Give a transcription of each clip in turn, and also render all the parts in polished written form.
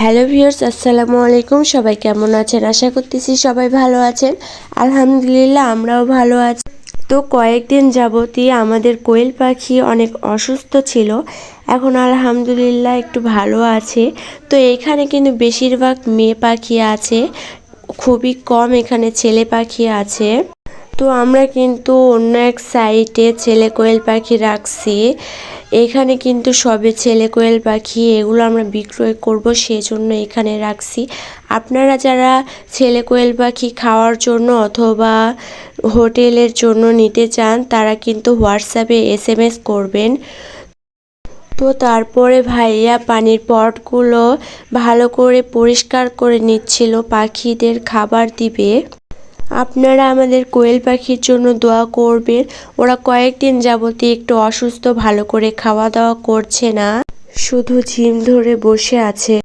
Hello viewers, আসসালামু আলাইকুম। সবাই কেমন আছেন? আশা করতেছি সবাই ভালো আছেন। আলহামদুলিল্লাহ আমরাও ভালো আছি। তো কয়েকদিন যাবতই আমাদের কোয়েল পাখি অনেক অসুস্থ ছিল, এখন আলহামদুলিল্লাহ একটু ভালো আছে। তো এখানে কিন্তু বেশিরভাগ মেয়ে পাখি আছে, খুবই কম এখানে ছেলে পাখি আছে। তো আমরা কিন্তু অন্য এক সাইটে ছেলে কোয়েল পাখি রাখছি। এখানে কিন্তু সবে ছেলে কোয়েল পাখি, এগুলো আমরা বিক্রয় করব সেজন্য এখানে রাখছি। আপনারা যারা ছেলে কোয়েল পাখি খাওয়ার জন্য অথবা হোটেলের জন্য নিতে চান তারা কিন্তু হোয়াটসঅ্যাপে SMS করবেন। তো তারপরে ভাইয়া পানির পটগুলো ভালো করে পরিষ্কার করে নিচ্ছিল, পাখিদের খাবার দিবে। আপনারা আমাদের কোয়েল পাখির জন্য দোয়া করবেন। ওরা কয়েকদিন যাবতীয় একটু অসুস্থ, ভালো করে খাওয়া দাওয়া করছে না, শুধু ঝিম ধরে বসে আছে।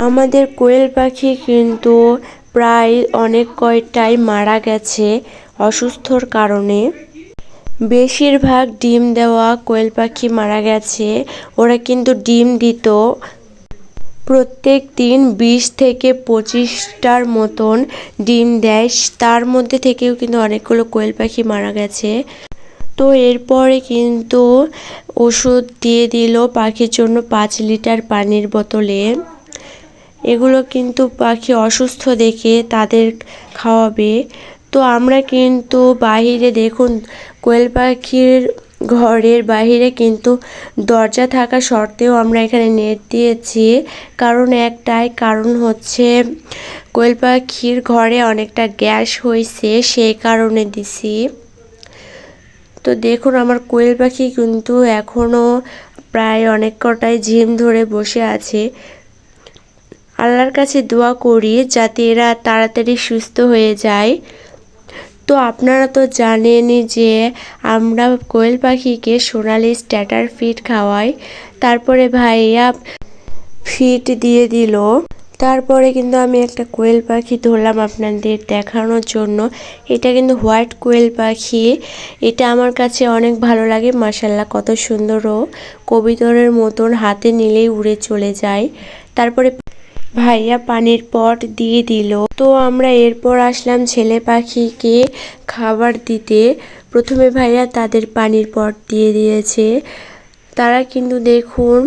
আমাদের কোয়েল পাখি কিন্তু প্রায় অনেক কয়টাই মারা গেছে অসুস্থর কারণে। বেশিরভাগ ডিম দেওয়া কোয়েল পাখি মারা গেছে। ওরা কিন্তু ডিম দিত প্রত্যেক দিন 20 থেকে 25টার মতন ডিম দেয়, তার মধ্যে থেকেও কিন্তু অনেকগুলো কোয়েল পাখি মারা গেছে। তো এরপরে কিন্তু ওষুধ দিয়ে দিল পাখির জন্য 5 লিটার পানির বোতলে। এগুলো কিন্তু পাখি অসুস্থ দেখে তাদের খাওয়াবে। তো আমরা কিন্তু বাহিরে দেখুন, কোয়েল পাখির ঘরের বাহিরে কিন্তু দরজা থাকা সত্ত্বেও আমরা এখানে নেট দিয়েছি। কারণ হচ্ছে কোয়েল পাখির ঘরে অনেকটা গ্যাস হয়েছে, সেই কারণে দিছি। তো দেখুন আমার কোয়েল পাখি কিন্তু এখনও প্রায় অনেক কটাই ঝিম ধরে বসে আছে। আল্লাহর কাছে দোয়া করি যাতে এরা তাড়াতাড়ি সুস্থ হয়ে যায়। তো আপনারা তো জানেনই যে আমরা কোয়েল পাখিকে সোনালি স্ট্যাটার ফিড খাওয়াই। তারপরে ভাইয়া ফিড দিয়ে দিল। তারপরে কিন্তু আমি একটা কোয়েল পাখি ধরলাম আপনাদের দেখানোর জন্য। এটা কিন্তু হোয়াইট কোয়েল পাখি। এটা আমার কাছে অনেক ভালো লাগে, মাশাআল্লাহ কত সুন্দর, ও কবুতরের মতন হাতে নিলেই উড়ে চলে যায়। তারপরে ভাইয়া পানির পট দিয়ে দিল। তো আমরা এরপর আসলাম ছেলে পাখিকে খাবার দিতে। প্রথমে ভাইয়া তাদের পানির পট দিয়ে দিয়েছে। তারা কিন্তু দেখুন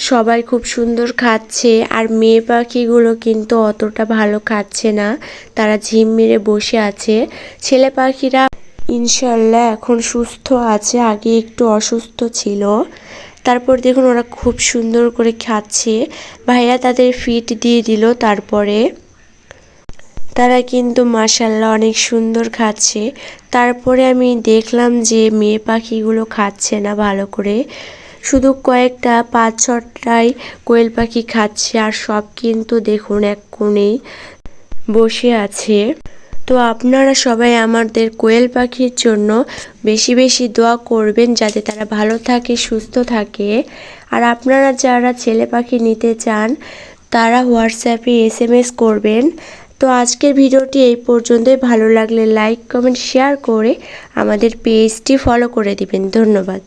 সবাই খুব সুন্দর খাচ্ছে, আর মেয়ে পাখিগুলো কিন্তু অতটা ভালো খাচ্ছে না, তারা ঝিম মেরে বসে আছে। ছেলে পাখিরা ইনশাল্লাহ এখন সুস্থ আছে, আগে একটু অসুস্থ ছিল। তারপর দেখুন ওরা খুব সুন্দর করে খাচ্ছে। ভাইয়া তাদের ফিড দিয়ে দিল। তারপরে তারা কিন্তু মাশাআল্লাহ অনেক সুন্দর খাচ্ছে। তারপরে আমি দেখলাম যে মেয়ে পাখিগুলো খাচ্ছে না ভালো করে, শুধু কয়েকটা 5-6টাই কোয়েল পাখি খাচ্ছে, আর সব কিন্তু দেখুন এক কোণেই বসে আছে। তো আপনারা সবাই আমাদের কোয়েল পাখির জন্য বেশি বেশি দোয়া করবেন যাতে তারা ভালো থাকে, সুস্থ থাকে। আর আপনারা যারা ছেলে পাখি নিতে চান তারা হোয়াটসঅ্যাপে SMS করবেন। তো আজকের ভিডিওটি এই পর্যন্তই। ভালো লাগলে লাইক, কমেন্ট, শেয়ার করে আমাদের পেজটি ফলো করে দিবেন। ধন্যবাদ।